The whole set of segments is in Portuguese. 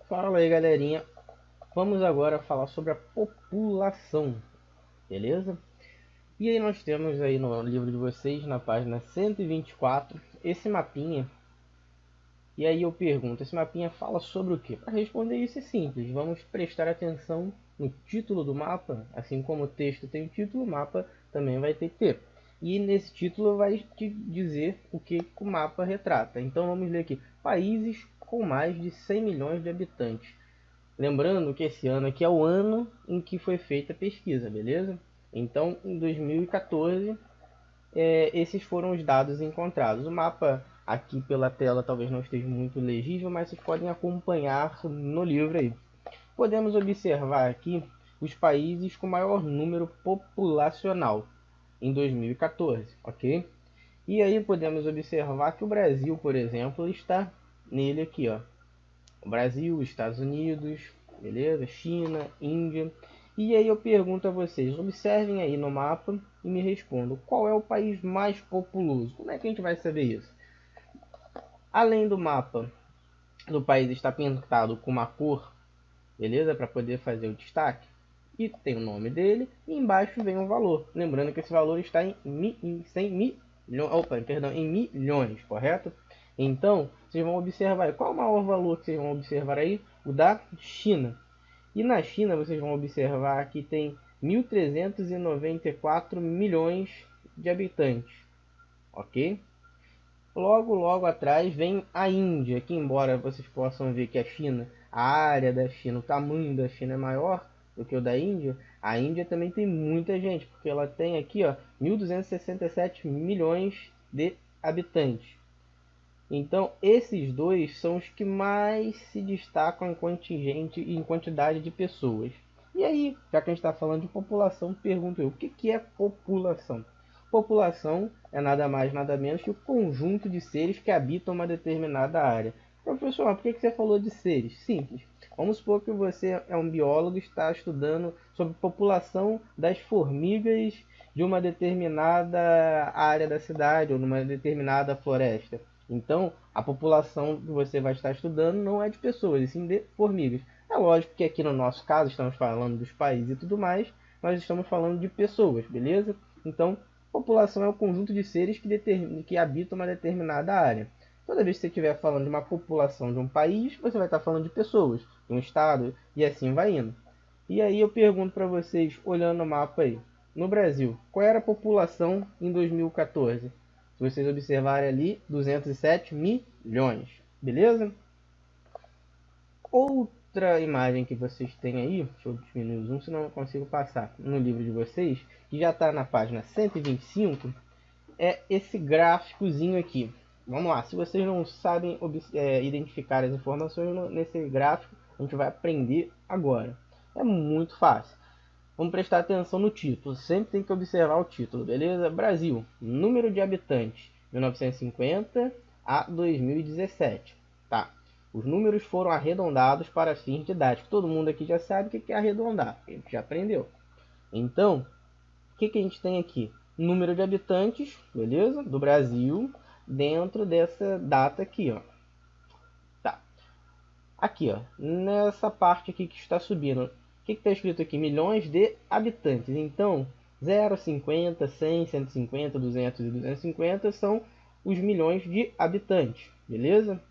Fala aí, galerinha. Vamos agora falar sobre a população, beleza? E aí nós temos aí no livro de vocês, na página 124, esse mapinha. E aí eu pergunto, esse mapinha fala sobre o quê? Para responder isso é simples, vamos prestar atenção no título do mapa, assim como o texto tem o título, o mapa também vai ter que ter. E nesse título vai te dizer o que o mapa retrata. Então vamos ler aqui, países com mais de 100 milhões de habitantes. Lembrando que esse ano aqui é o ano em que foi feita a pesquisa, beleza? Então, em 2014, esses foram os dados encontrados. O mapa aqui pela tela talvez não esteja muito legível, mas vocês podem acompanhar no livro aí. Podemos observar aqui os países com maior número populacional em 2014, ok? E aí podemos observar que o Brasil, por exemplo, está nele aqui, ó. O Brasil, Estados Unidos, beleza? China, Índia. E aí eu pergunto a vocês, observem aí no mapa e me respondam, qual é o país mais populoso? Como é que a gente vai saber isso? Além do mapa do país estar pintado com uma cor, beleza? Para poder fazer o destaque. E tem o nome dele e embaixo vem o valor. Lembrando que esse valor está em 100 milhões, em milhões, correto? Então, vocês vão observar, qual é o maior valor que vocês vão observar aí? O da China. E na China vocês vão observar que tem 1.394 milhões de habitantes, ok? Logo atrás vem a Índia, que embora vocês possam ver que a China, a área da China, o tamanho da China é maior do que o da Índia, a Índia também tem muita gente, porque ela tem aqui, ó, 1.267 milhões de habitantes. Então, esses dois são os que mais se destacam em contingente e em quantidade de pessoas. E aí, já que a gente está falando de população, pergunto eu, o que é população? População é nada mais, nada menos que o conjunto de seres que habitam uma determinada área. Professor, por que você falou de seres? Simples. Vamos supor que você é um biólogo e está estudando sobre população das formigas de uma determinada área da cidade ou numa determinada floresta. Então, a população que você vai estar estudando não é de pessoas, e sim de formigas. É lógico que aqui no nosso caso, estamos falando dos países e tudo mais, nós estamos falando de pessoas, beleza? Então, população é o conjunto de seres que habitam uma determinada área. Toda vez que você estiver falando de uma população de um país, você vai estar falando de pessoas, de um estado, e assim vai indo. E aí eu pergunto para vocês, olhando o mapa aí, no Brasil, qual era a população em 2014? Se vocês observarem ali, 207 milhões, beleza? Outra imagem que vocês têm aí, deixa eu diminuir o zoom, senão eu não consigo passar, no livro de vocês, que já está na página 125, é esse gráficozinho aqui. Vamos lá, se vocês não sabem identificar as informações nesse gráfico, a gente vai aprender agora. É muito fácil. Vamos prestar atenção no título, sempre tem que observar o título, beleza? Brasil, número de habitantes, 1950 a 2017. Tá. Os números foram arredondados para fins didáticos. Todo mundo aqui já sabe o que é arredondar, a gente já aprendeu. Então, o que a gente tem aqui? Número de habitantes, beleza? Do Brasil, dentro dessa data aqui, ó. Tá. Aqui, ó, nessa parte aqui que está subindo, o que está escrito aqui? Milhões de habitantes. Então, 0, 50, 100, 150, 200 e 250 são os milhões de habitantes, beleza?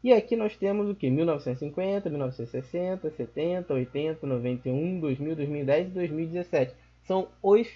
E aqui nós temos o que? 1950, 1960, 70, 80, 91, 2000, 2010 e 2017. São os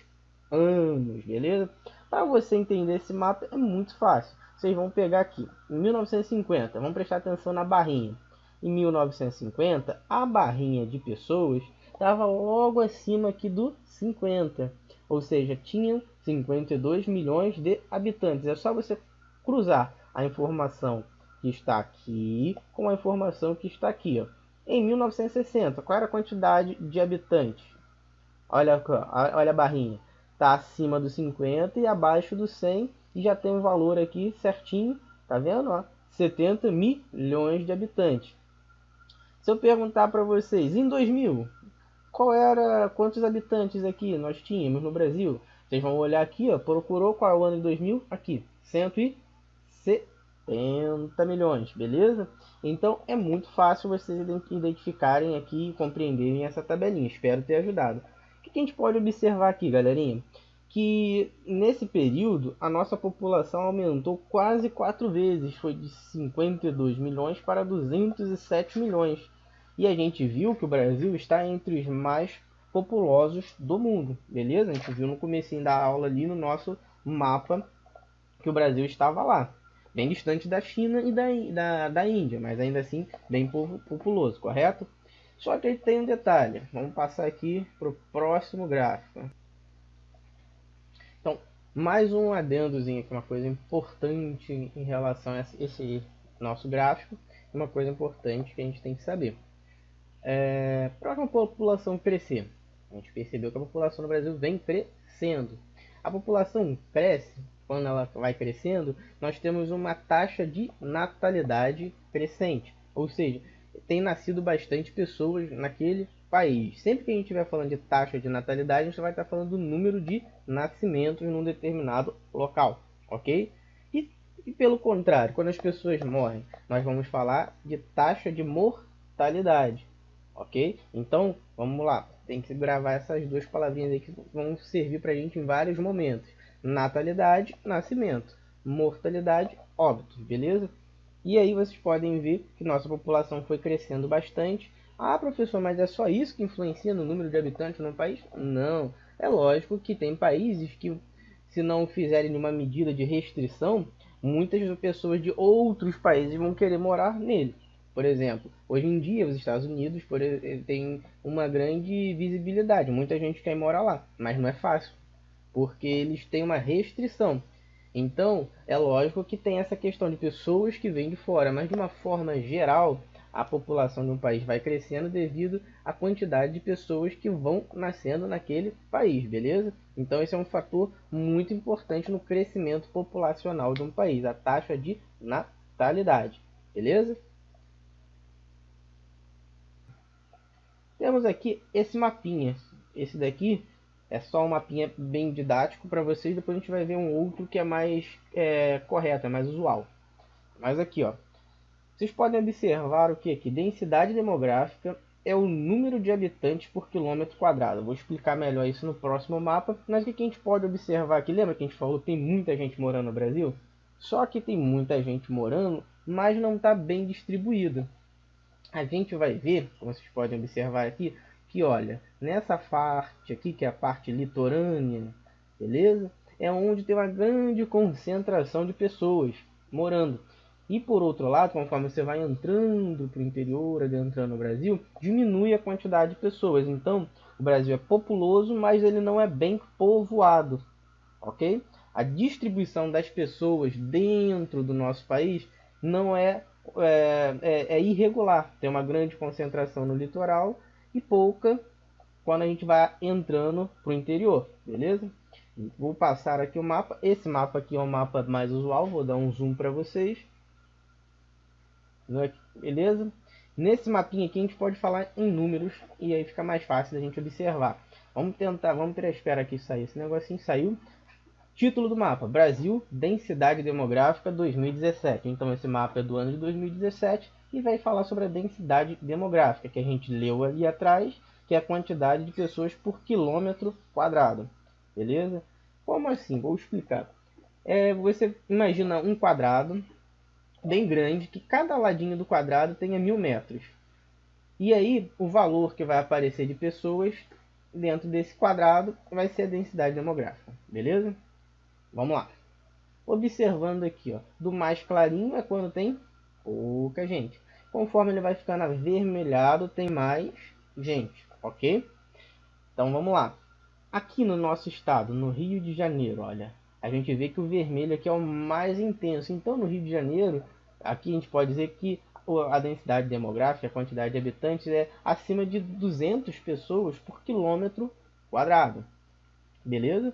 anos, beleza? Para você entender esse mapa é muito fácil. Vocês vão pegar aqui, em 1950, vamos prestar atenção na barrinha. Em 1950, a barrinha de pessoas estava logo acima aqui do 50. Ou seja, tinham 52 milhões de habitantes. É só você cruzar a informação que está aqui com a informação que está aqui. Ó. Em 1960, qual era a quantidade de habitantes? Olha a barrinha. Está acima do 50 e abaixo do 100. E já tem um valor aqui certinho. Tá vendo? Ó? 70 milhões de habitantes. Se eu perguntar para vocês, em 2000, quantos habitantes aqui nós tínhamos no Brasil? Vocês vão olhar aqui, ó, procurou qual é o ano de 2000? Aqui, 160. 50 milhões, beleza? Então é muito fácil vocês identificarem aqui e compreenderem essa tabelinha. Espero ter ajudado. O que a gente pode observar aqui, galerinha? Que nesse período a nossa população aumentou quase 4 vezes, foi de 52 milhões para 207 milhões. E a gente viu que o Brasil está entre os mais populosos do mundo, beleza? A gente viu no comecinho da aula ali no nosso mapa que o Brasil estava lá, bem distante da China e da Índia, mas ainda assim bem populoso, correto? Só que ele tem um detalhe, vamos passar aqui para o próximo gráfico. Então, mais um adendozinho aqui, uma coisa importante em relação a esse nosso gráfico, uma coisa importante que a gente tem que saber. Para a população crescer, a gente percebeu que a população no Brasil vem crescendo. A população cresce, quando ela vai crescendo, nós temos uma taxa de natalidade crescente. Ou seja, tem nascido bastante pessoas naquele país. Sempre que a gente estiver falando de taxa de natalidade, a gente vai estar falando do número de nascimentos num determinado local, ok? E pelo contrário, quando as pessoas morrem, nós vamos falar de taxa de mortalidade, ok? Então, vamos lá. Tem que gravar essas duas palavrinhas aí que vão servir para a gente em vários momentos. Natalidade, nascimento. Mortalidade, óbito, beleza? E aí vocês podem ver que nossa população foi crescendo bastante. Ah, professor, mas é só isso que influencia no número de habitantes no país? Não. É lógico que tem países que, se não fizerem nenhuma medida de restrição, muitas pessoas de outros países vão querer morar nele. Por exemplo, hoje em dia os Estados Unidos têm uma grande visibilidade. Muita gente quer morar lá, mas não é fácil, porque eles têm uma restrição. Então, é lógico que tem essa questão de pessoas que vêm de fora, mas de uma forma geral, a população de um país vai crescendo devido à quantidade de pessoas que vão nascendo naquele país, beleza? Então, esse é um fator muito importante no crescimento populacional de um país, a taxa de natalidade, beleza? Temos aqui esse mapinha. Esse daqui é só um mapinha bem didático para vocês. Depois a gente vai ver um outro que é mais correto, é mais usual. Mas aqui, ó, vocês podem observar o que aqui? Densidade demográfica é o número de habitantes por quilômetro quadrado. Eu vou explicar melhor isso no próximo mapa. Mas o que a gente pode observar aqui? Lembra que a gente falou que tem muita gente morando no Brasil? Só que tem muita gente morando, mas não está bem distribuída. A gente vai ver, como vocês podem observar aqui, que olha, nessa parte aqui, que é a parte litorânea, beleza? É onde tem uma grande concentração de pessoas morando. E por outro lado, conforme você vai entrando para o interior, adentrando no Brasil, diminui a quantidade de pessoas. Então, o Brasil é populoso, mas ele não é bem povoado, ok? A distribuição das pessoas dentro do nosso país não é irregular. Tem uma grande concentração no litoral e pouca quando a gente vai entrando para o interior, beleza? Vou passar aqui o mapa. Esse mapa aqui é o mapa mais usual. Vou dar um zoom para vocês. Beleza? Nesse mapinha aqui a gente pode falar em números e aí fica mais fácil da gente observar. Vamos ter a espera que sair. Esse negocinho saiu. Título do mapa: Brasil, densidade demográfica 2017. Então esse mapa é do ano de 2017 e vai falar sobre a densidade demográfica, que a gente leu ali atrás, que é a quantidade de pessoas por quilômetro quadrado. Beleza? Como assim? Vou explicar. Você imagina um quadrado bem grande, que cada ladinho do quadrado tenha 1000 metros. E aí o valor que vai aparecer de pessoas dentro desse quadrado vai ser a densidade demográfica. Beleza? Vamos lá. Observando aqui, ó, do mais clarinho é quando tem pouca gente. Conforme ele vai ficando avermelhado, tem mais gente, ok? Então vamos lá. Aqui no nosso estado, no Rio de Janeiro, olha, a gente vê que o vermelho aqui é o mais intenso. Então no Rio de Janeiro, aqui a gente pode dizer que a densidade demográfica, a quantidade de habitantes é acima de 200 pessoas por quilômetro quadrado. Beleza?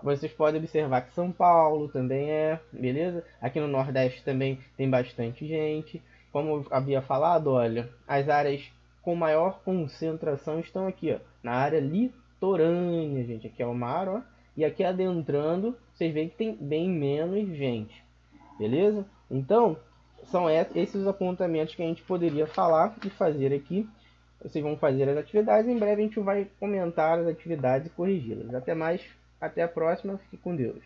Vocês podem observar que São Paulo também beleza? Aqui no Nordeste também tem bastante gente. Como eu havia falado, olha, as áreas com maior concentração estão aqui, ó, na área litorânea, gente. Aqui é o mar, ó, e aqui adentrando, vocês veem que tem bem menos gente. beleza? Então, são esses os apontamentos que a gente poderia falar e fazer aqui. Vocês vão fazer as atividades, em breve a gente vai comentar as atividades e corrigi-las. Até mais, até a próxima, fique com Deus.